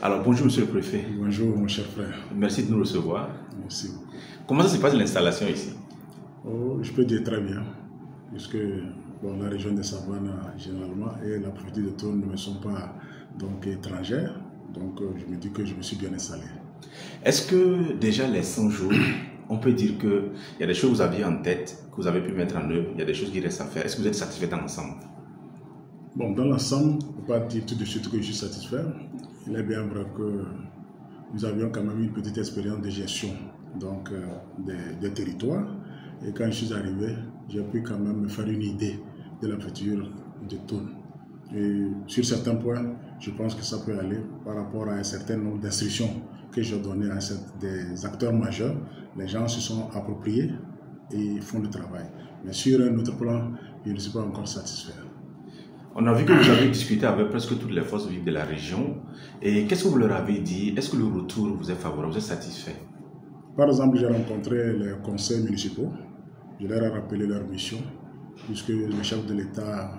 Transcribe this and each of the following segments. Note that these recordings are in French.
Alors, bonjour Monsieur le Préfet. Bonjour mon cher frère. Merci de nous recevoir. Merci. Comment ça se passe l'installation ici? Je peux dire très bien, puisque la région des Savanes généralement et la préfecture de Thônes ne me sont pas donc étrangères, donc je me dis que je me suis bien installé. Est-ce que déjà les 100 jours, on peut dire qu'il y a des choses que vous aviez en tête, que vous avez pu mettre en œuvre, il y a des choses qui restent à faire. Est-ce que vous êtes satisfait dans l'ensemble? Bon, dans l'ensemble, on ne peut pas dire tout de suite que je suis satisfait. Il est bien vrai que nous avions quand même une petite expérience de gestion donc, des territoires. Et quand je suis arrivé, j'ai pu quand même me faire une idée de la préfecture de Thônes. Et sur certains points, je pense que ça peut aller par rapport à un certain nombre d'instructions que j'ai données à des acteurs majeurs. Les gens se sont appropriés et font le travail. Mais sur un autre plan, je ne suis pas encore satisfait. On a vu que vous avez discuté avec presque toutes les forces vives de la région. Et qu'est-ce que vous leur avez dit? Est-ce que le retour vous est favorable, vous êtes satisfait? Par exemple, j'ai rencontré les conseils municipaux. Je leur ai rappelé leur mission, puisque le chef de l'État,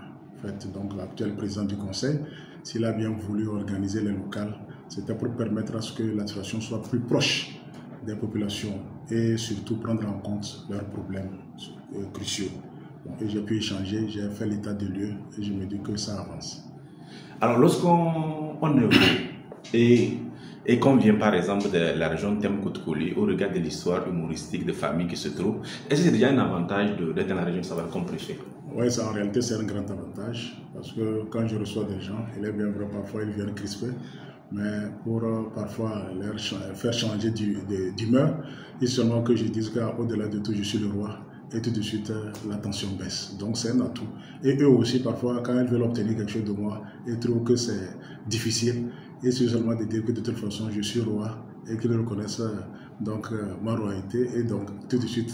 donc l'actuel président du conseil, s'il a bien voulu organiser les locales, c'était pour permettre à ce que l'administration soit plus proche des populations et surtout prendre en compte leurs problèmes cruciaux. Et j'ai pu échanger, j'ai fait l'état des lieux et je me dis que ça avance. Alors, lorsqu'on œuvre et qu'on vient par exemple de la région Thème-Côte-Collée, au regard de l'histoire humoristique de famille qui se trouve, est-ce que c'est déjà un avantage d'être dans la région de Savane comme préfet? Oui, en réalité, c'est un grand avantage parce que quand je reçois des gens, il est bien vrai, parfois ils viennent crisper, mais pour parfois leur faire changer d'humeur, il seulement que je dise qu'au-delà de tout, je suis le roi. Et tout de suite, la tension baisse. Donc, c'est un atout. Et eux aussi, parfois, quand ils veulent obtenir quelque chose de moi, ils trouvent que c'est difficile. Et c'est seulement de dire que de toute façon, je suis roi et qu'ils reconnaissent donc ma royauté. Et donc, tout de suite,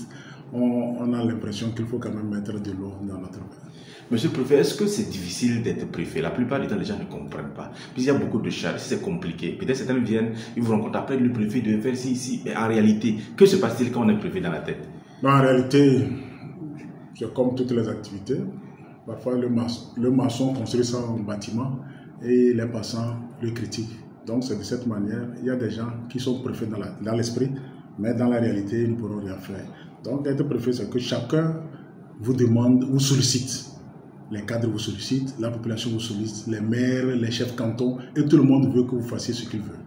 on a l'impression qu'il faut quand même mettre de l'eau dans notre verre. Monsieur le préfet, est-ce que c'est difficile d'être préfet? La plupart du temps, les gens ne comprennent pas. Puis il y a beaucoup de charges, c'est compliqué. Peut-être certains viennent, ils vous rencontrent après le préfet de faire ici. Mais en réalité, que se passe-t-il quand on est préfet dans la tête? En réalité, c'est comme toutes les activités. Parfois, le maçon construit son bâtiment et les passants le critiquent. Donc, c'est de cette manière. Il y a des gens qui sont préfets dans l'esprit, mais dans la réalité, ils ne pourront rien faire. Donc, être préfet, c'est que chacun vous demande, vous sollicite. Les cadres vous sollicitent, la population vous sollicite, les maires, les chefs cantons, et tout le monde veut que vous fassiez ce qu'il veut.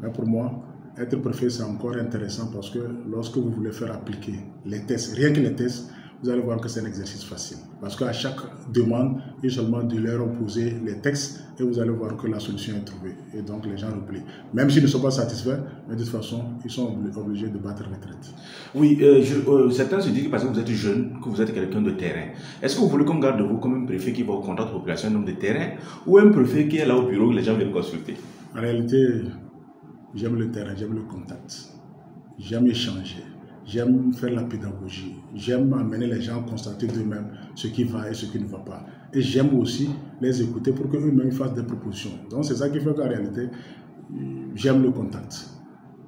Mais pour moi, être préfet, c'est encore intéressant parce que lorsque vous voulez faire appliquer les tests, rien que les tests, vous allez voir que c'est un exercice facile. Parce qu'à chaque demande, il suffit seulement de leur opposer les textes et vous allez voir que la solution est trouvée. Et donc les gens replient. Même s'ils ne sont pas satisfaits, mais de toute façon, ils sont obligés de battre retraite. Oui, certains se disent que parce que vous êtes jeune, que vous êtes quelqu'un de terrain. Est-ce que vous voulez qu'on garde de vous comme un préfet qui va au contact de la population, un homme de terrain, ou un préfet qui est là au bureau où les gens viennent consulter? En réalité, j'aime le terrain, j'aime le contact, j'aime échanger, j'aime faire la pédagogie, j'aime amener les gens à constater d'eux-mêmes ce qui va et ce qui ne va pas. Et j'aime aussi les écouter pour qu'eux-mêmes fassent des propositions. Donc c'est ça qui fait qu'en réalité, j'aime le contact.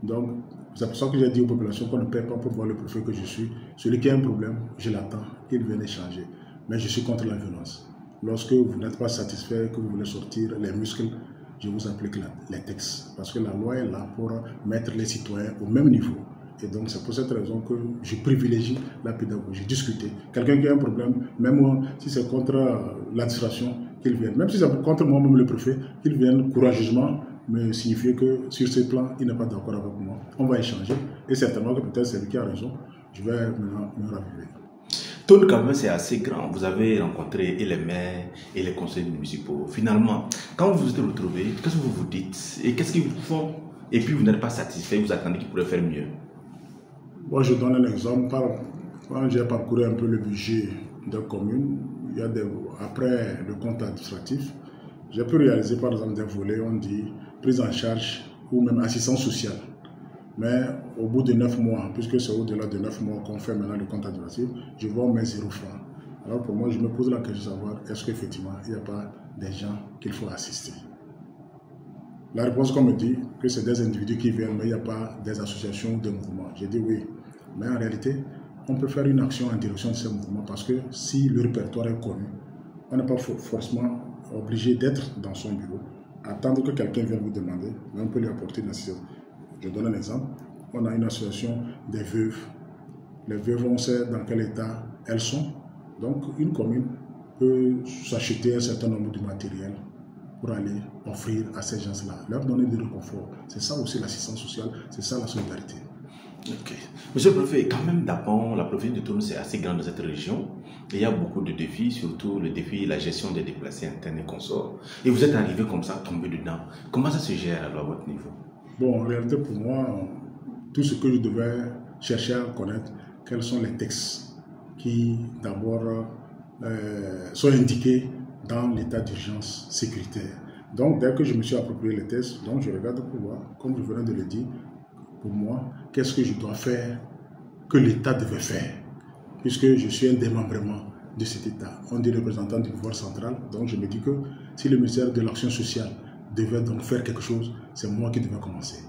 Donc c'est pour ça que j'ai dit aux populations qu'on ne paie pas pour voir le préfet que je suis. Celui qui a un problème, je l'attends, qu'il vienne échanger. Mais je suis contre la violence. Lorsque vous n'êtes pas satisfait, que vous voulez sortir les muscles, je vous applique les textes. Parce que la loi est là pour mettre les citoyens au même niveau. Et donc, c'est pour cette raison que je privilégie la pédagogie, discuter. Quelqu'un qui a un problème, même si c'est contre l'administration, qu'il vienne. Même si c'est contre moi-même le préfet, qu'il vienne courageusement me signifier que sur ce plan, il n'est pas d'accord avec moi. On va échanger. Et certainement que peut-être c'est lui qui a raison. Je vais me raviver. Thônes, quand même, c'est assez grand. Vous avez rencontré et les maires et les conseils municipaux. Finalement, quand vous vous êtes retrouvés, qu'est-ce que vous vous dites? Et qu'est-ce qu'ils vous font? Et puis, vous n'êtes pas satisfait, vous attendez qu'ils pourraient faire mieux. Moi, je donne un exemple. Quand j'ai parcouru un peu le budget de commune, après le compte administratif, j'ai pu réaliser par exemple des volets, on dit prise en charge ou même assistance sociale. Mais au bout de 9 mois, puisque c'est au-delà de 9 mois qu'on fait maintenant le compte administratif, je vois au moins 0 francs. Alors pour moi, je me pose la question de savoir est-ce qu'effectivement, il n'y a pas des gens qu'il faut assister. La réponse qu'on me dit que c'est des individus qui viennent, mais il n'y a pas des associations de mouvements. J'ai dit oui, mais en réalité, on peut faire une action en direction de ces mouvements parce que si le répertoire est connu, on n'est pas forcément obligé d'être dans son bureau attendre que quelqu'un vienne vous demander, mais on peut lui apporter une assistance. Je donne un exemple. On a une association des veuves. Les veuves, on sait dans quel état elles sont. Donc, une commune peut s'acheter un certain nombre de matériel pour aller offrir à ces gens-là, leur donner du réconfort. C'est ça aussi l'assistance sociale, c'est ça la solidarité. Ok. Monsieur le préfet, quand même, d'abord, la province de Tourne, c'est assez grande dans cette région. Il y a beaucoup de défis, surtout le défi de la gestion des déplacés internes et consorts. Et vous êtes arrivé comme ça, tombé dedans. Comment ça se gère alors à votre niveau? Bon, en réalité, pour moi, tout ce que je devais chercher à connaître, quels sont les textes qui, d'abord, sont indiqués dans l'état d'urgence sécuritaire. Donc, dès que je me suis approprié les textes, donc je regarde pour voir, comme je venais de le dire, pour moi, qu'est-ce que je dois faire, que l'État devait faire, puisque je suis un démembrement de cet État. On dit représentant du pouvoir central, donc je me dis que si le ministère de l'Action sociale devait donc faire quelque chose, c'est moi qui devais commencer.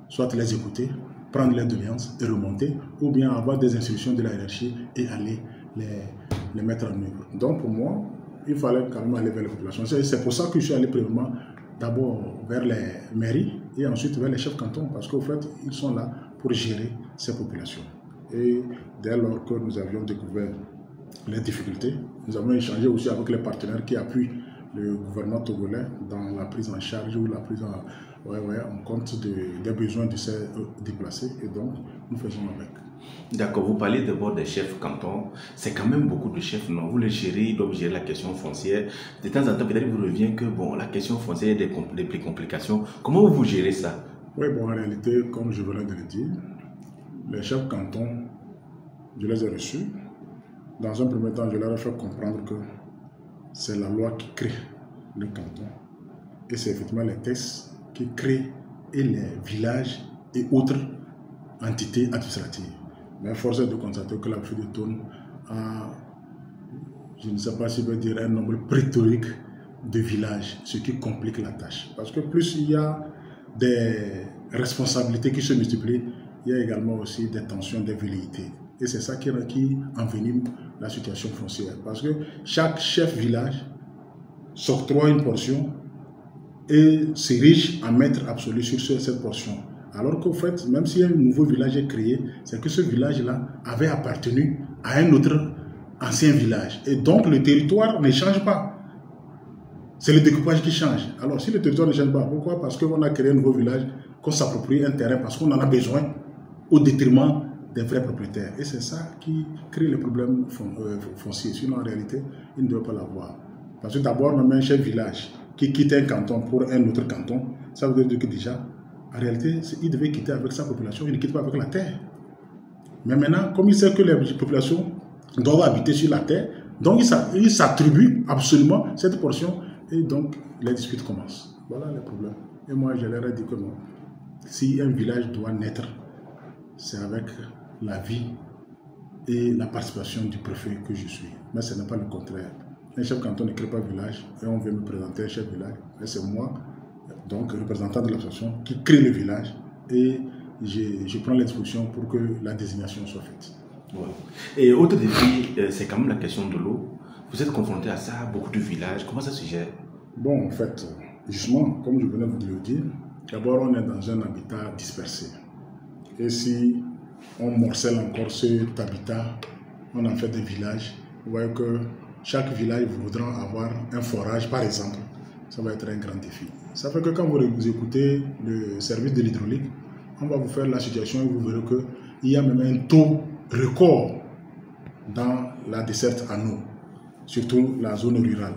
Soit les écouter, prendre les doléances et remonter, ou bien avoir des instructions de la hiérarchie et aller les mettre en œuvre. Donc pour moi, il fallait quand même aller vers les populations. C'est pour ça que je suis allé premièrement d'abord vers les mairies et ensuite vers les chefs cantons, parce qu'au fait, ils sont là pour gérer ces populations. Et dès lors que nous avions découvert les difficultés, nous avons échangé aussi avec les partenaires qui appuient le gouvernement togolais dans la prise en charge ou la prise en compte des besoins de ces déplacés, et donc nous faisons avec. D'accord, vous parlez d'abord des chefs cantons, c'est quand même beaucoup de chefs, non? Vous les gérez, ils doivent gérer la question foncière. De temps en temps, peut-être il vous revient que bon, la question foncière a des complications. Comment vous gérez ça? Oui, bon, en réalité, comme je venais de le dire, les chefs cantons, je les ai reçus. Dans un premier temps, je leur ai fait comprendre que c'est la loi qui crée le canton. Et c'est effectivement les textes qui créent et les villages et autres entités administratives. Mais force est de constater que la préfecture de Tourne a, je ne sais pas si je veux dire, un nombre pléthorique de villages, ce qui complique la tâche. Parce que plus il y a des responsabilités qui se multiplient, il y a également aussi des tensions, des velléités. Et c'est ça qui envenime la situation foncière. Parce que chaque chef village s'octroie une portion et s'érige en maître absolu sur cette portion. Alors qu'au fait, même si un nouveau village est créé, c'est que ce village-là avait appartenu à un autre ancien village. Et donc le territoire ne change pas. C'est le découpage qui change. Alors si le territoire ne change pas, pourquoi? Parce qu'on a créé un nouveau village, qu'on s'approprie un terrain parce qu'on en a besoin au détriment des vrais propriétaires. Et c'est ça qui crée les problèmes fonciers. Sinon, en réalité, il ne doit pas l'avoir. Parce que d'abord, on met un chef village qui quitte un canton pour un autre canton. Ça veut dire que déjà, en réalité, il devait quitter avec sa population, il ne quitte pas avec la terre. Mais maintenant, comme il sait que les populations doivent habiter sur la terre, donc il s'attribue absolument cette portion et donc les disputes commencent. Voilà les problèmes. Et moi, je leur ai dit que non. Si un village doit naître, c'est avec la vie et la participation du préfet que je suis. Mais ce n'est pas le contraire. Un chef canton ne crée pas village et on veut me présenter un chef village. Et c'est moi, donc représentant de l'association, qui crée le village et je prends l'exposition pour que la désignation soit faite. Ouais. Et autre défi, c'est quand même la question de l'eau. Vous êtes confronté à ça, beaucoup de villages, comment ça se gère? Bon, en fait, justement, comme je venais de le dire, d'abord on est dans un habitat dispersé. Et si on morcelle encore cet habitat, on en fait des villages. Vous voyez que chaque village voudra avoir un forage, par exemple. Ça va être un grand défi. Ça fait que quand vous écoutez le service de l'hydraulique, on va vous faire la situation et vous verrez qu'il y a même un taux record dans la desserte en eau, surtout la zone rurale.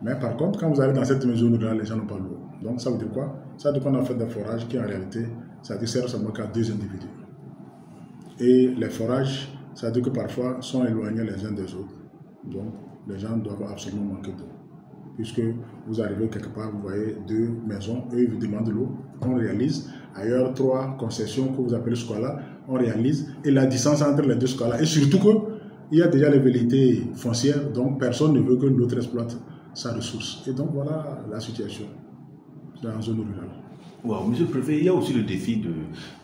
Mais par contre, quand vous arrivez dans cette zone rurale, les gens n'ont pas l'eau. Donc ça veut dire quoi? Ça veut dire qu'on a fait des forages qui en réalité, ça ne sert seulement qu'à 2 individus. Et les forages, ça veut dire que parfois sont éloignés les uns des autres. Donc les gens doivent absolument manquer d'eau. Puisque vous arrivez quelque part, vous voyez 2 maisons, eux ils vous demandent de l'eau, on réalise. Ailleurs, 3 concessions que vous appelez squala, on réalise. Et la distance entre les 2 squalas, et surtout qu'il y a déjà les velléités foncières, donc personne ne veut que l'autre exploite sa ressource. Et donc voilà la situation dans la zone rurale. Wow, monsieur le préfet, il y a aussi le défi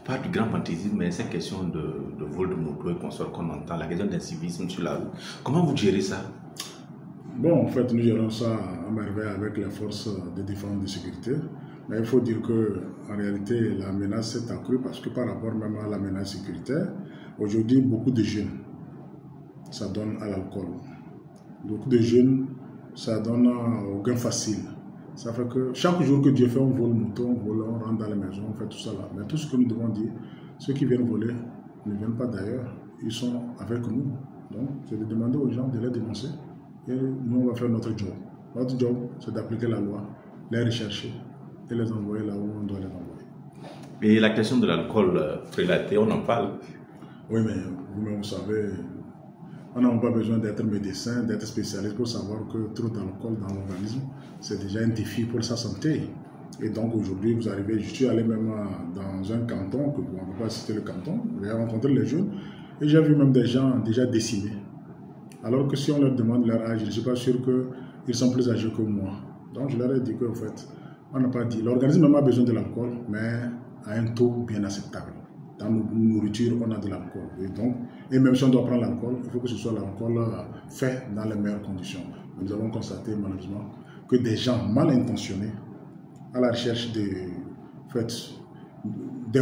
pas du grand panthéisme, mais cette question de vol de moto et consorts qu'on entend, la question d'incivisme sur la route. Comment vous gérez ça? Bon, en fait, nous gérons ça à merveille avec les forces de défense et de sécurité. Mais il faut dire qu'en réalité, la menace s'est accrue parce que par rapport même à la menace sécuritaire, aujourd'hui, beaucoup de jeunes s'adonnent à l'alcool. Beaucoup de jeunes s'adonnent au gain facile. Ça fait que chaque jour que Dieu fait, on vole moto, on vole, on rentre dans les maisons, on fait tout ça là. Mais tout ce que nous devons dire, ceux qui viennent voler ne viennent pas d'ailleurs, ils sont avec nous. Donc, c'est de demander aux gens de les dénoncer et nous, on va faire notre job. Notre job, c'est d'appliquer la loi, les rechercher et les envoyer là où on doit les envoyer. Et la question de l'alcool prélaté, on en parle. Oui, mais vous-même, vous savez, on n'a pas besoin d'être médecin, d'être spécialiste pour savoir que trop d'alcool dans l'organisme, c'est déjà un défi pour sa santé. Et donc aujourd'hui, vous arrivez, je suis allé même dans un canton, que on ne peut pas citer le canton, j'ai rencontré les jeunes, et j'ai vu même des gens déjà décimés. Alors que si on leur demande leur âge, je ne suis pas sûr qu'ils sont plus âgés que moi. Donc je leur ai dit qu'en fait, on n'a pas dit, l'organisme même a besoin de l'alcool, mais à un taux bien acceptable. Dans nos nourritures, on a de l'alcool. Et même si on doit prendre l'alcool, il faut que ce soit l'alcool fait dans les meilleures conditions. Nous avons constaté malheureusement que des gens mal intentionnés, à la recherche des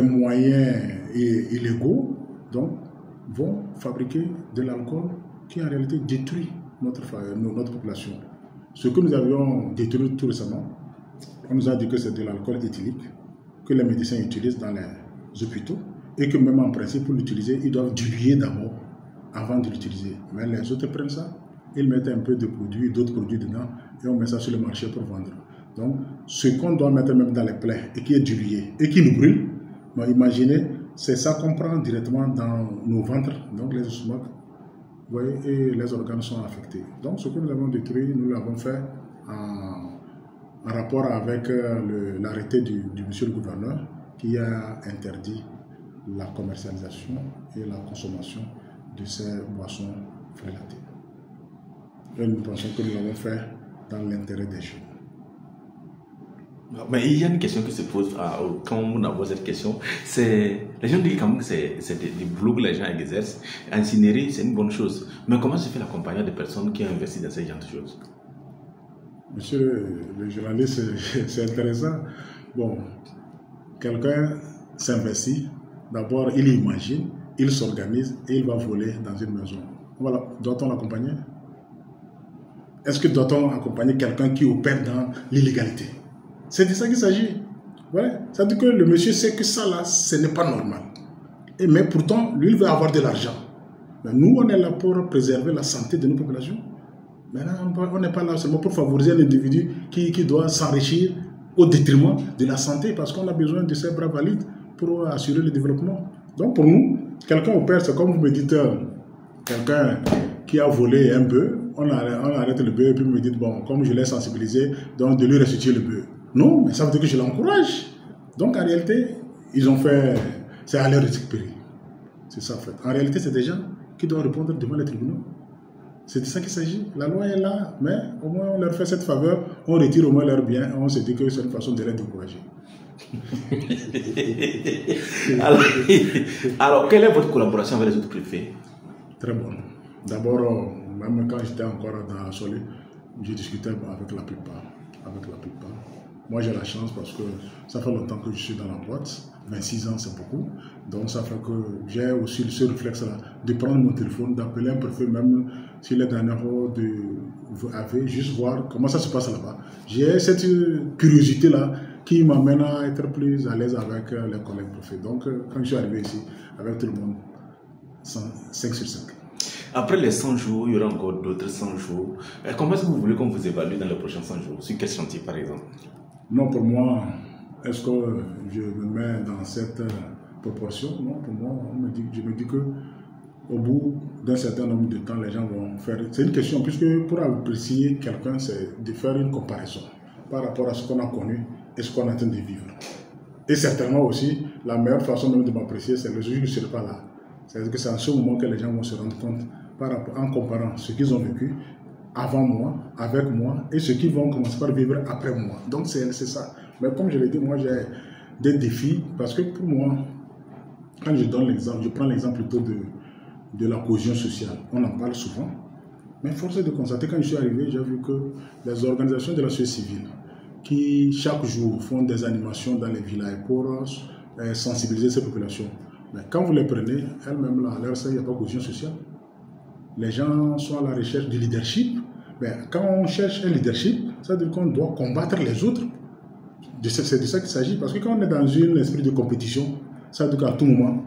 moyens illégaux, donc, vont fabriquer de l'alcool qui en réalité détruit notre population. Ce que nous avions détruit tout récemment, on nous a dit que c'est de l'alcool éthylique que les médecins utilisent dans les hôpitaux et que même en principe pour l'utiliser, ils doivent diluer d'abord avant de l'utiliser. Mais les autres prennent ça, ils mettent un peu de produits, d'autres produits dedans et on met ça sur le marché pour vendre. Donc, ce qu'on doit mettre même dans les plaies et qui est dilué et qui nous brûle, imaginez, c'est ça qu'on prend directement dans nos ventres, donc les estomacs, voyez, et les organes sont affectés. Donc, ce que nous avons détruit, nous l'avons fait en rapport avec l'arrêté du monsieur le gouverneur qui a interdit la commercialisation et la consommation de ces boissons frélatées. Et nous pensons que nous l'avons fait dans l'intérêt des jeunes. Mais il y a une question qui se pose quand on aborde cette question. Les gens disent quand même que c'est des boulots que les gens exercent. Incinérer, c'est une bonne chose. Mais comment se fait l'accompagnement des personnes qui ont investi dans ce genre de choses? Monsieur le journaliste, c'est intéressant. Bon, quelqu'un s'investit. D'abord, il imagine, il s'organise et il va voler dans une maison. Voilà, doit-on l'accompagner? Est-ce que doit-on accompagner quelqu'un qui opère dans l'illégalité? C'est de ça qu'il s'agit. Ouais. Ça veut dire que le monsieur sait que ça là, ce n'est pas normal. Mais pourtant, lui, il veut avoir de l'argent. Mais nous, on est là pour préserver la santé de nos populations. Maintenant, on n'est pas là seulement pour favoriser l'individu qui doit s'enrichir au détriment de la santé parce qu'on a besoin de ces bras valides pour assurer le développement. Donc pour nous, quelqu'un opère, c'est comme vous me dites, quelqu'un qui a volé un bœuf, on arrête le bœuf et puis vous me dites, bon, comme je l'ai sensibilisé, donc de lui restituer le bœuf. Non, mais ça veut dire que je l'encourage. Donc en réalité, ils ont fait, c'est à leur récupérer. C'est ça en fait. En réalité, c'est des gens qui doivent répondre devant les tribunaux. C'est de ça qu'il s'agit. La loi est là, mais au moins on leur fait cette faveur, on retire au moins leurs biens, on se dit que c'est une façon de les décourager. alors, quelle est votre collaboration avec les autres préfets? Très bonne. D'abord, même quand j'étais encore dans la Solé, j'ai discuté avec la plupart. Moi, j'ai la chance parce que ça fait longtemps que je suis dans la boîte. 26 ans, c'est beaucoup. Donc, ça fait que j'ai aussi ce réflexe-là de prendre mon téléphone, d'appeler un préfet, même s'il est dans un juste voir comment ça se passe là-bas. J'ai cette curiosité-là qui m'amène à être plus à l'aise avec les collègues préfets. Donc, quand je suis arrivé ici, avec tout le monde, 5 sur 5. Après les 100 jours, il y aura encore d'autres 100 jours. Comment est-ce que vous voulez qu'on vous évalue dans les prochains 100 jours? Sur quel chantier, par exemple? Non, pour moi, est-ce que je me mets dans cette proportion? Non, pour moi, je me dis que au bout d'un certain nombre de temps, les gens vont faire... C'est une question, puisque pour apprécier quelqu'un, c'est de faire une comparaison par rapport à ce qu'on a connu et ce qu'on est en train de vivre. Et certainement aussi, la meilleure façon même de m'apprécier, c'est le jour où je ne serai pas là. C'est-à-dire que c'est en ce moment que les gens vont se rendre compte en comparant ce qu'ils ont vécu avant moi, avec moi, et ce qu'ils vont commencer par vivre après moi. Donc c'est ça. Mais comme je l'ai dit, moi j'ai des défis, parce que pour moi, quand je donne l'exemple, je prends l'exemple plutôt de la cohésion sociale. On en parle souvent, Mais force est de constater, quand je suis arrivé, j'ai vu que les organisations de la société civile, qui chaque jour font des animations dans les villages pour sensibiliser ces populations, mais quand vous les prenez, elles-mêmes, là, à leur sein, il n'y a pas de cohésion sociale. Les gens sont à la recherche du leadership. Mais quand on cherche un leadership, ça veut dire qu'on doit combattre les autres. C'est de ça qu'il s'agit. Parce que quand on est dans un esprit de compétition, ça veut dire qu'à tout moment,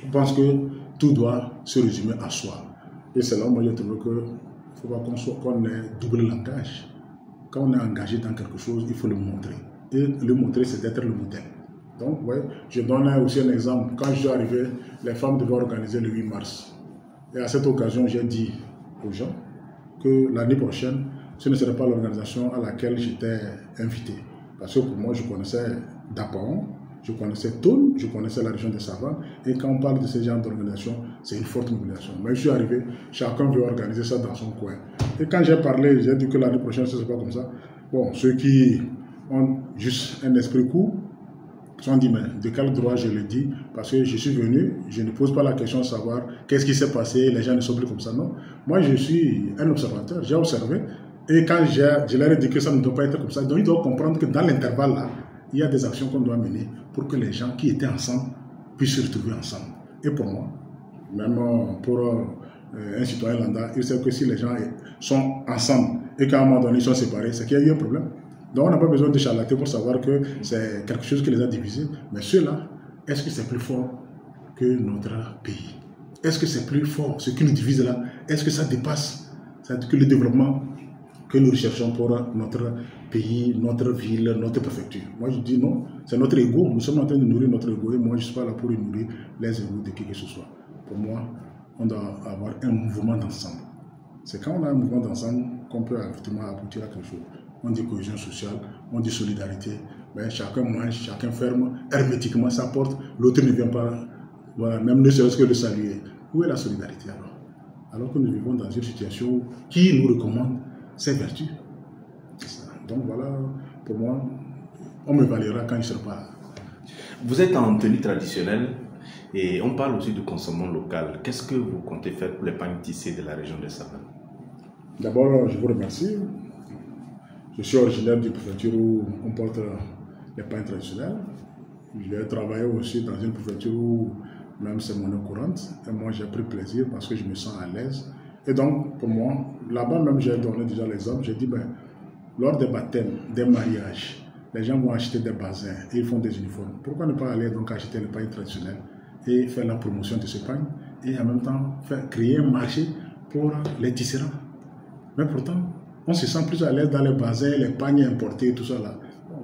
on pense que tout doit se résumer à soi. Et c'est là où moi je trouve qu'il ne faut pas qu'on ait double langage. Quand on est engagé dans quelque chose, il faut le montrer. Et le montrer, c'est d'être le modèle. Donc, ouais, je donne aussi un exemple. Quand je suis arrivé, les femmes devaient organiser le 8 mars. Et à cette occasion, j'ai dit aux gens que l'année prochaine, ce ne serait pas l'organisation à laquelle j'étais invité. Parce que pour moi, je connaissais Dapaon, je connaissais Thône, je connaissais la région de Savanes. Et quand on parle de ce genre d'organisation, c'est une forte mobilisation. Mais je suis arrivé, chacun veut organiser ça dans son coin. Et quand j'ai parlé, j'ai dit que l'année prochaine, ce ne serait pas comme ça. Bon, ceux qui ont juste un esprit court, ils ont dit, mais de quel droit je le dis? Parce que je suis venu, je ne pose pas la question de savoir qu'est-ce qui s'est passé, les gens ne sont plus comme ça, non. Moi, je suis un observateur, j'ai observé, et quand je leur ai dit que ça ne doit pas être comme ça, donc ils doivent comprendre que dans l'intervalle là, il y a des actions qu'on doit mener pour que les gens qui étaient ensemble puissent se retrouver ensemble. Et pour moi, même pour un citoyen lambda, il sait que si les gens sont ensemble et qu'à un moment donné ils sont séparés, c'est qu'il y a eu un problème. Donc on n'a pas besoin de charlater pour savoir que c'est quelque chose qui les a divisés. Mais ceux-là, est-ce que c'est plus fort que notre pays? Est-ce que c'est plus fort, ce qui nous divise là? Est-ce que ça dépasse que le développement que nous recherchons pour notre pays, notre ville, notre préfecture? Moi je dis non, c'est notre ego. Nous sommes en train de nourrir notre ego et moi je ne suis pas là pour nourrir les égos de qui que ce soit. Pour moi, on doit avoir un mouvement d'ensemble. C'est quand on a un mouvement d'ensemble qu'on peut effectivement aboutir à quelque chose. On dit cohésion sociale, on dit solidarité, mais chacun mange, chacun ferme hermétiquement sa porte, l'autre ne vient pas, voilà, même ne serait-ce que le saluer. Où est la solidarité alors? Alors que nous vivons dans une situation qui nous recommande ces vertus. Donc voilà, pour moi, on me validera quand il ne sera pas là. Vous êtes en tenue traditionnelle et on parle aussi de consommation local. Qu'est-ce que vous comptez faire pour les pagnes tissées de la région de Savanes? D'abord, je vous remercie. Je suis originaire d'une préfecture où on porte les pagnes traditionnelles. J'ai travaillé aussi dans une préfecture où même c'est monnaie courante. Et moi, j'ai pris plaisir parce que je me sens à l'aise. Et donc, pour moi, là-bas même, j'ai donné déjà l'exemple. J'ai dit, lors des baptêmes, des mariages, les gens vont acheter des bassins et ils font des uniformes. Pourquoi ne pas aller donc acheter les pagnes traditionnelles et faire la promotion de ces pagnes et en même temps créer un marché pour les tisserands? Mais pourtant, on se sent plus à l'aise dans les bassins, les pagnes importés, tout ça là.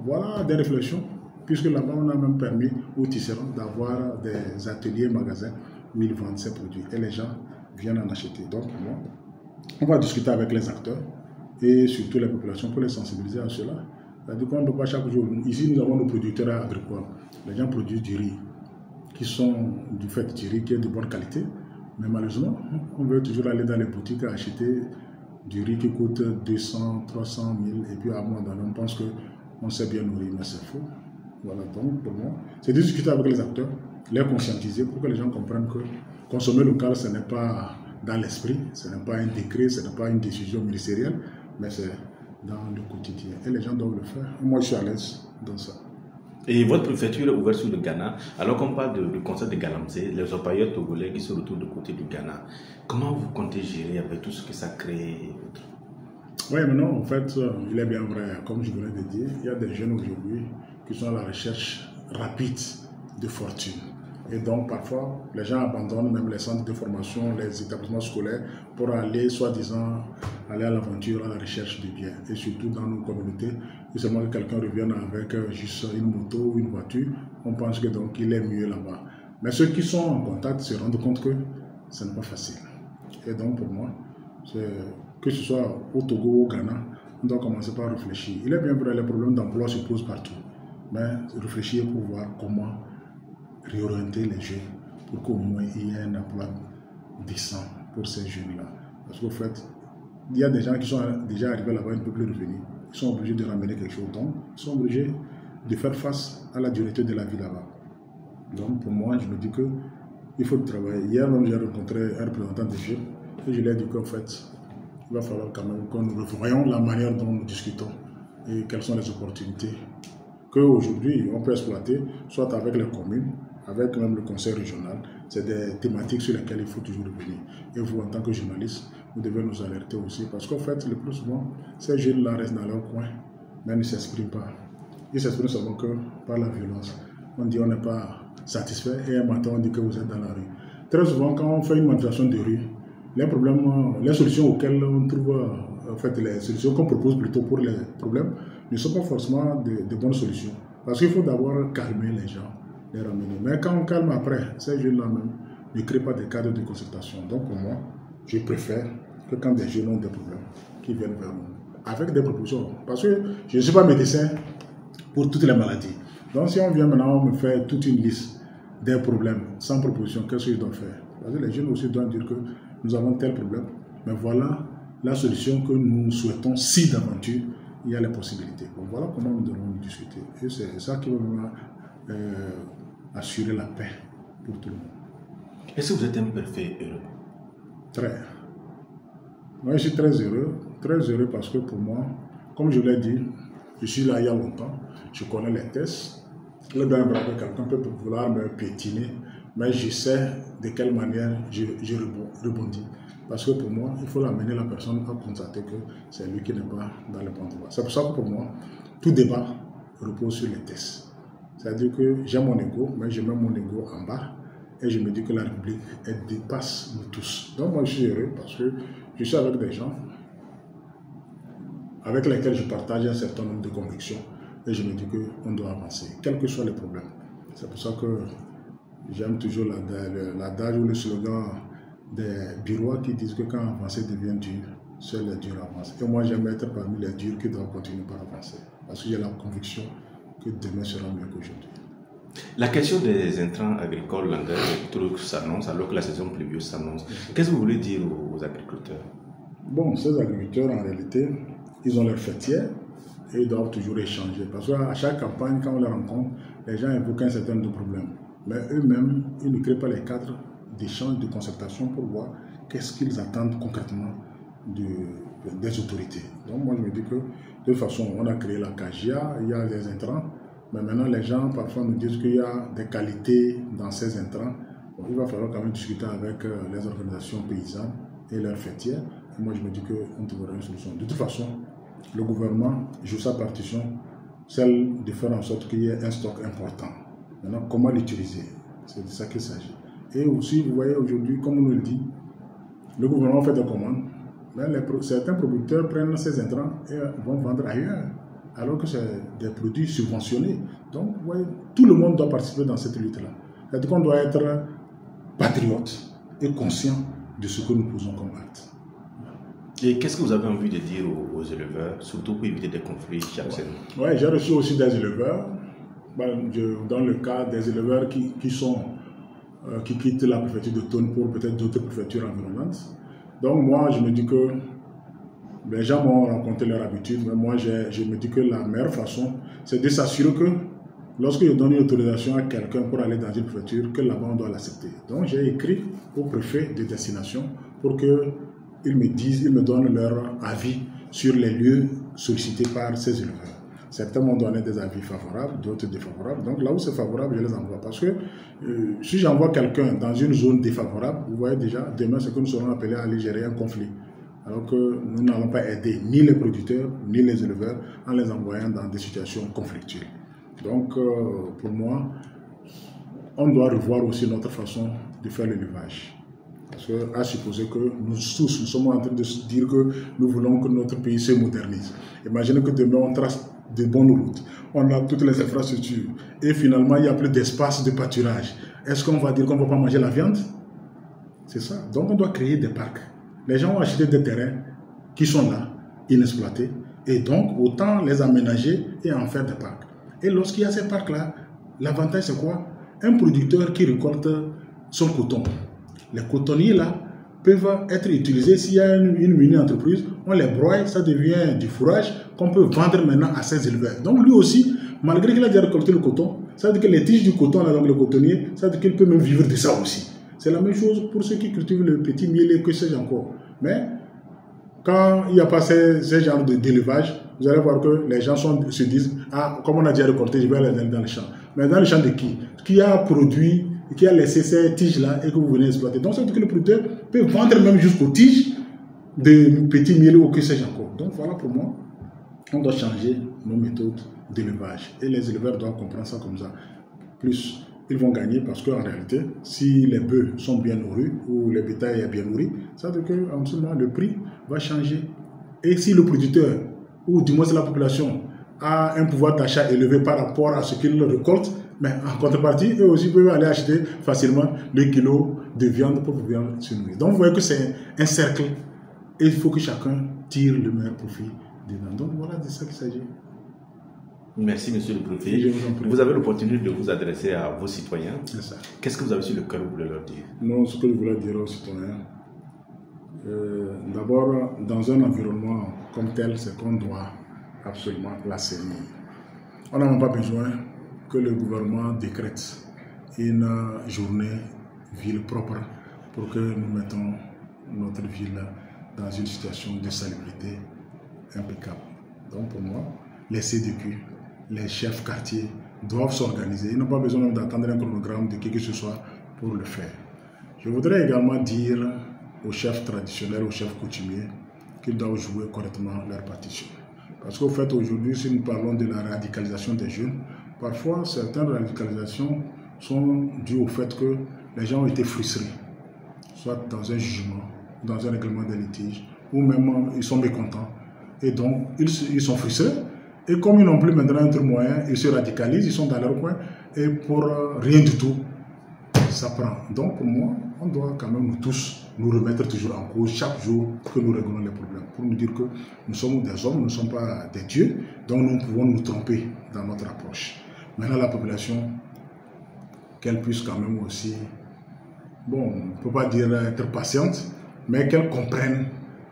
Voilà des réflexions, puisque là-bas, on a même permis aux tisserands d'avoir des ateliers, magasins où ils vendent ces produits. Et les gens viennent en acheter. Donc, on va discuter avec les acteurs et surtout les populations pour les sensibiliser à cela. C'est-à-dire qu'on ne peut pas chaque jour. Ici, nous avons nos producteurs agricoles. Les gens produisent du riz, qui sont du fait du riz qui est de bonne qualité. Mais malheureusement, on veut toujours aller dans les boutiques acheter du riz qui coûte 200, 300 000 et puis à un moment donné, on pense qu'on s'est bien nourri, mais c'est faux. Voilà, donc pour moi, c'est de discuter avec les acteurs, les conscientiser pour que les gens comprennent que consommer local, ce n'est pas dans l'esprit, ce n'est pas un décret, ce n'est pas une décision ministérielle, mais c'est dans le quotidien. Et les gens doivent le faire. Et moi, je suis à l'aise dans ça. Et votre préfecture est ouverte sur le Ghana. Alors qu'on parle du concept de Galamsey, les orpailleurs togolais qui se retrouvent du côté du Ghana, comment vous comptez gérer avec tout ce que ça crée? Oui, mais non, en fait, il est bien vrai, comme je venais de dire, il y a des jeunes aujourd'hui qui sont à la recherche rapide de fortune. Et donc, parfois, les gens abandonnent même les centres de formation, les établissements scolaires pour aller, soi-disant, aller à l'aventure, à la recherche de biens. Et surtout dans nos communautés, il seulement que quelqu'un revienne avec juste une moto ou une voiture, on pense que donc il est mieux là-bas. Mais ceux qui sont en contact se rendent compte que ce n'est pas facile. Et donc, pour moi, que ce soit au Togo ou au Ghana, on doit commencer par réfléchir. Il est bien vrai, les problèmes d'emploi se posent partout. Mais réfléchir pour voir comment réorienter les jeunes pour qu'au moins il y ait un emploi décent pour ces jeunes-là. Parce qu'au fait, il y a des gens qui sont déjà arrivés là-bas, ils ne peuvent plus revenir. Ils sont obligés de ramener quelque chose. Donc, ils sont obligés de faire face à la dureté de la vie là-bas. Donc, pour moi, je me dis qu'il faut travailler. Hier même, j'ai rencontré un représentant des jeunes et je lui ai dit qu'en fait, il va falloir quand même que nous revoyions la manière dont nous discutons et quelles sont les opportunités qu'aujourd'hui on peut exploiter, soit avec les communes, avec même le conseil régional. C'est des thématiques sur lesquelles il faut toujours revenir. Et vous, en tant que journaliste, vous devez nous alerter aussi, parce qu'en fait, le plus souvent, ces jeunes-là restent dans leur coin, mais ne s'expriment pas. Ils s'expriment seulement que par la violence. On dit on n'est pas satisfait, et un matin on dit que vous êtes dans la rue. Très souvent, quand on fait une manifestation de rue, les problèmes, les solutions auxquelles on trouve, en fait, les solutions qu'on propose plutôt pour les problèmes, ne sont pas forcément de bonnes solutions. Parce qu'il faut d'abord calmer les gens, les ramener. Mais quand on calme après, ces jeunes-là même ne créent pas de cadre de consultation. Donc pour moi, je préfère que quand des jeunes ont des problèmes, qu'ils viennent vers nous, avec des propositions. Parce que je ne suis pas médecin pour toutes les maladies. Donc si on vient maintenant, on me fait toute une liste des problèmes sans proposition, qu'est-ce que je dois faire? Parce que les jeunes aussi doivent dire que nous avons tel problème, mais voilà la solution que nous souhaitons si d'aventure il y a les possibilités. Bon, voilà comment nous devons discuter. Et c'est ça qui va assurer la paix pour tout le monde. Est-ce que vous êtes un parfait heureux? Très. Moi, je suis très heureux parce que pour moi, comme je l'ai dit, je suis là il y a longtemps, je connais les tests. Le bien bravo, quelqu'un peut vouloir me piétiner, mais je sais de quelle manière je rebondis. Parce que pour moi, il faut l'amener la personne à constater que c'est lui qui n'est pas dans le bon droit. C'est pour ça que pour moi, tout débat repose sur les tests. C'est-à-dire que j'ai mon ego, mais je mets mon ego en bas et je me dis que la République, elle dépasse nous tous. Donc moi, je suis heureux parce que je suis avec des gens avec lesquels je partage un certain nombre de convictions et je me dis qu'on doit avancer, quels que soient les problèmes. C'est pour ça que j'aime toujours l'adage ou le slogan des bureaux qui disent que quand avancer devient dur, seuls les durs avancent. Et moi, j'aime être parmi les durs qui doivent continuer par avancer. Parce que j'ai la conviction que demain sera mieux qu'aujourd'hui. La question des intrants agricoles, l'engrais, tout s'annonce alors que la saison pluvieuse s'annonce. Qu'est-ce que vous voulez dire aux agriculteurs? Bon, ces agriculteurs, en réalité, ils ont leur fêtière et ils doivent toujours échanger. Parce qu'à chaque campagne, quand on les rencontre, les gens évoquent un certain nombre de problèmes. Mais eux-mêmes, ils ne créent pas les cadres d'échange, de concertation pour voir qu'est-ce qu'ils attendent concrètement des autorités. Donc moi je me dis que de toute façon on a créé la CAGIA, il y a des intrants, mais maintenant les gens parfois nous disent qu'il y a des qualités dans ces intrants. Donc, il va falloir quand même discuter avec les organisations paysannes et leurs fêtières. Et moi je me dis qu'on trouvera une solution. De toute façon, le gouvernement joue sa partition, celle de faire en sorte qu'il y ait un stock important. Maintenant, comment l'utiliser? C'est de ça qu'il s'agit. Et aussi, vous voyez aujourd'hui, comme on nous le dit, le gouvernement fait des commandes, mais certains producteurs prennent ces intrants et vont vendre ailleurs, alors que c'est des produits subventionnés. Donc, vous voyez, tout le monde doit participer dans cette lutte-là. C'est-à-dire qu'on doit être patriote et conscient de ce que nous posons comme acte. Et qu'est-ce que vous avez envie de dire aux éleveurs, surtout pour éviter des conflits chaque saison? Oui, j'ai reçu aussi des éleveurs. Dans le cas des éleveurs qui quittent la préfecture de Tonne pour peut-être d'autres préfectures environnantes. Donc moi, je me dis que les gens m'ont raconté leur habitude, mais moi, je me dis que la meilleure façon, c'est de s'assurer que lorsque je donne une autorisation à quelqu'un pour aller dans une préfecture, que là-bas, on doit l'accepter. Donc j'ai écrit au préfet de destination pour qu'ils me donnent leur avis sur les lieux sollicités par ces éleveurs. Certains m'ont donné des avis favorables, d'autres défavorables. Donc là où c'est favorable, je les envoie. Parce que si j'envoie quelqu'un dans une zone défavorable, vous voyez déjà, demain, c'est que nous serons appelés à aller gérer un conflit. Alors que nous n'allons pas aider ni les producteurs, ni les éleveurs en les envoyant dans des situations conflictuelles. Donc pour moi, on doit revoir aussi notre façon de faire l'élevage. Parce qu'à supposer que nous tous, nous sommes en train de se dire que nous voulons que notre pays se modernise. Imaginez que demain, on trace de bonnes routes, on a toutes les infrastructures et finalement il n'y a plus d'espace de pâturage. Est-ce qu'on va dire qu'on ne va pas manger la viande? C'est ça. Donc on doit créer des parcs. Les gens ont acheté des terrains qui sont là, inexploités, et donc autant les aménager et en faire des parcs. Et lorsqu'il y a ces parcs-là, l'avantage c'est quoi? Un producteur qui récolte son coton. Les cotonniers là peuvent être utilisés s'il y a une mini-entreprise, on les broie, ça devient du fourrage qu'on peut vendre maintenant à ses éleveurs. Donc lui aussi, malgré qu'il a déjà récolté le coton, ça veut dire que les tiges du coton, là, donc le cotonnier, ça veut dire qu'il peut même vivre de ça aussi. C'est la même chose pour ceux qui cultivent le petit miel et que sais-je encore. Mais Quand il n'y a pas ce genre d'élevage, vous allez voir que les gens se disent, ah, comme on a déjà récolté, je vais aller dans le champ. Mais dans le champ de qui? Qui a produit, qui a laissé ces tiges-là et que vous venez exploiter. Donc, c'est que le producteur peut vendre même jusqu'aux tiges de petits miels ou que sais-je encore. Donc, voilà pour moi, on doit changer nos méthodes d'élevage. Et les éleveurs doivent comprendre ça comme ça. Plus, ils vont gagner parce qu'en réalité, si les bœufs sont bien nourris ou le bétail est bien nourri, ça veut dire qu'en ce moment, le prix va changer. Et si le producteur, ou du moins la population, a un pouvoir d'achat élevé par rapport à ce qu'il récolte, mais en contrepartie, eux aussi peuvent aller acheter facilement le kilo de viande pour pouvoir se nourrir. Donc vous voyez que c'est un cercle et il faut que chacun tire le meilleur profit dedans. Donc voilà de ça qu'il s'agit. Merci, monsieur le préfet. Vous avez l'opportunité de vous adresser à vos citoyens. C'est ça. Qu'est-ce que vous avez sur le cœur que vous voulez leur dire? Non, ce que je voulais dire aux citoyens, d'abord, dans un environnement comme tel, c'est qu'on doit absolument l'assainir. On n'a même pas besoin que le gouvernement décrète une journée ville propre pour que nous mettons notre ville dans une situation de salubrité impeccable. Donc pour moi, les CDQ, les chefs quartiers doivent s'organiser. Ils n'ont pas besoin d'attendre un chronogramme de qui que ce soit pour le faire. Je voudrais également dire aux chefs traditionnels, aux chefs coutumiers, qu'ils doivent jouer correctement leur partition. Parce qu'au fait, aujourd'hui, si nous parlons de la radicalisation des jeunes, parfois certaines radicalisations sont dues au fait que les gens ont été frustrés, soit dans un jugement, dans un règlement des litiges, ou même ils sont mécontents. Et donc, ils sont frustrés. Et comme ils n'ont plus maintenant un autre moyen, ils se radicalisent, ils sont dans leur coin, et pour rien du tout, ça prend. Donc pour moi, on doit quand même nous tous nous remettre toujours en cause chaque jour que nous réglons les problèmes. Pour nous dire que nous sommes des hommes, nous ne sommes pas des dieux, donc nous pouvons nous tromper dans notre approche. Maintenant, la population, qu'elle puisse quand même aussi, bon, on ne peut pas dire être patiente, mais qu'elle comprenne,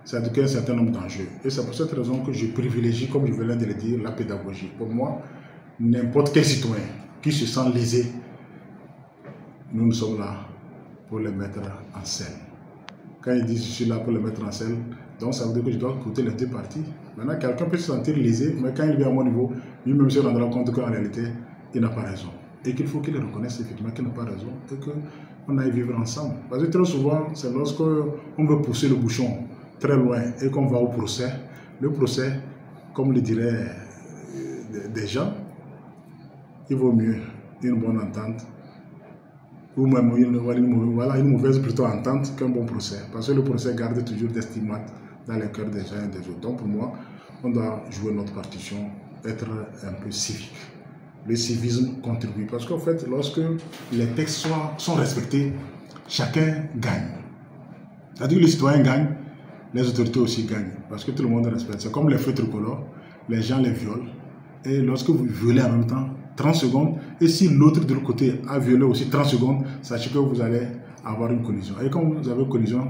c'est-à-dire qu'il y a un certain nombre d'enjeux. Et c'est pour cette raison que je privilégie, comme je venais de le dire, la pédagogie. Pour moi, n'importe quel citoyen qui se sent lésé, nous sommes là pour le mettre en scène. Quand il dit je suis là pour le mettre en scène, donc ça veut dire que je dois écouter les deux parties. Maintenant, quelqu'un peut se sentir lésé, mais quand il vient à mon niveau, lui-même se rendra compte qu'en réalité, il n'a pas raison. Et qu'il faut qu'il reconnaisse effectivement qu'il n'a pas raison et qu'on aille vivre ensemble. Parce que très souvent, c'est lorsqu'on veut pousser le bouchon très loin et qu'on va au procès. Le procès, comme le diraient des gens, il vaut mieux une bonne entente ou même une mauvaise plutôt entente qu'un bon procès. Parce que le procès garde toujours des stigmates dans les cœurs des uns et des autres. Donc pour moi, on doit jouer notre partition, être un peu civique. Le civisme contribue. Parce qu'en fait, lorsque les textes sont respectés, chacun gagne. C'est-à-dire que les citoyens gagnent, les autorités aussi gagnent. Parce que tout le monde respecte. C'est comme les feux tricolores, les gens les violent. Et lorsque vous violez en même temps, 30 secondes, et si l'autre de l'autre côté a violé aussi 30 secondes, sachez que vous allez avoir une collision. Et quand vous avez une collision,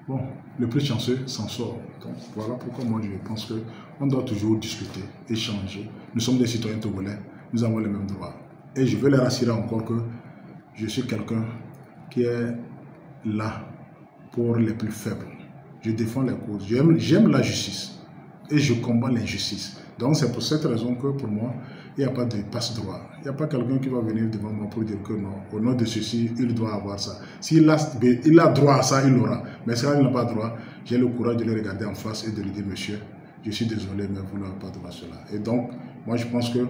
bon, le plus chanceux s'en sort. Donc voilà pourquoi moi je pense qu'on doit toujours discuter, échanger. Nous sommes des citoyens togolais, nous avons les mêmes droits. Et je veux les rassurer encore que je suis quelqu'un qui est là pour les plus faibles. Je défends les causes, j'aime la justice et je combats l'injustice. Donc c'est pour cette raison que pour moi, il n'y a pas de passe-droit. Il n'y a pas quelqu'un qui va venir devant moi pour dire que non, au nom de ceci, il doit avoir ça. S'il a droit à ça, il l'aura. Mais si il n'a pas droit, j'ai le courage de le regarder en face et de lui dire, monsieur, je suis désolé, mais vous n'avez pas droit à cela. Et donc, moi je pense que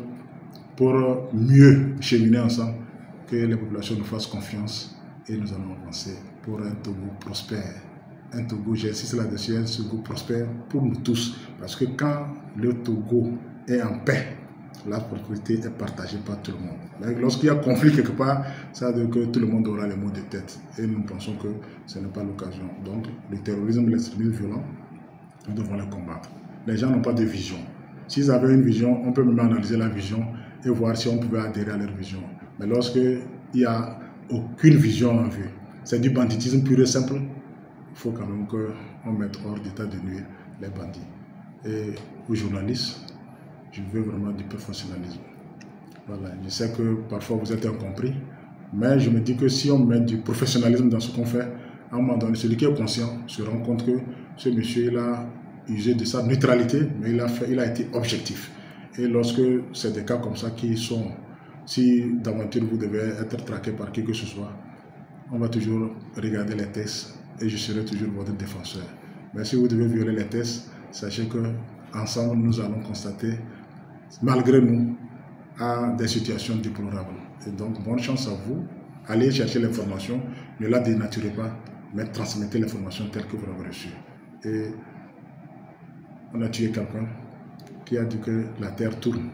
pour mieux cheminer ensemble, que les populations nous fassent confiance et nous allons avancer pour un Togo prospère. Un Togo, j'insiste là-dessus, un Togo prospère pour nous tous. Parce que quand le Togo est en paix, la propriété est partagée par tout le monde. Lorsqu'il y a conflit quelque part, ça veut dire que tout le monde aura les mots de tête. Et nous pensons que ce n'est pas l'occasion. Donc, le terrorisme, l'extrémisme violent, nous devons les combattre. Les gens n'ont pas de vision. S'ils avaient une vision, on peut même analyser la vision et voir si on pouvait adhérer à leur vision. Mais lorsqu'il n'y a aucune vision en vue, c'est du banditisme pur et simple, il faut quand même qu'on mette hors d'état de nuire les bandits. Et aux journalistes, je veux vraiment du professionnalisme. Voilà, je sais que parfois vous êtes incompris, mais je me dis que si on met du professionnalisme dans ce qu'on fait, à un moment donné, celui qui est conscient se rend compte que ce monsieur, il a usé de sa neutralité, mais il a été objectif. Et lorsque c'est des cas comme ça qui sont, si d'aventure vous devez être traqué par qui que ce soit, on va toujours regarder les tests et je serai toujours votre défenseur. Mais si vous devez violer les tests, sachez que ensemble nous allons constater, malgré nous, à des situations déplorables. Et donc, bonne chance à vous. Allez chercher l'information, ne la dénaturez pas, mais transmettez l'information telle que vous l'avez reçue. Et on a tué quelqu'un qui a dit que la Terre tourne.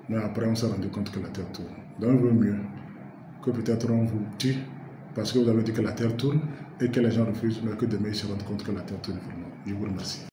Mais après, on s'est rendu compte que la Terre tourne. Donc, il vaut mieux que peut-être on vous tue parce que vous avez dit que la Terre tourne et que les gens refusent, mais que demain ils se rendent compte que la Terre tourne vraiment. Je vous remercie.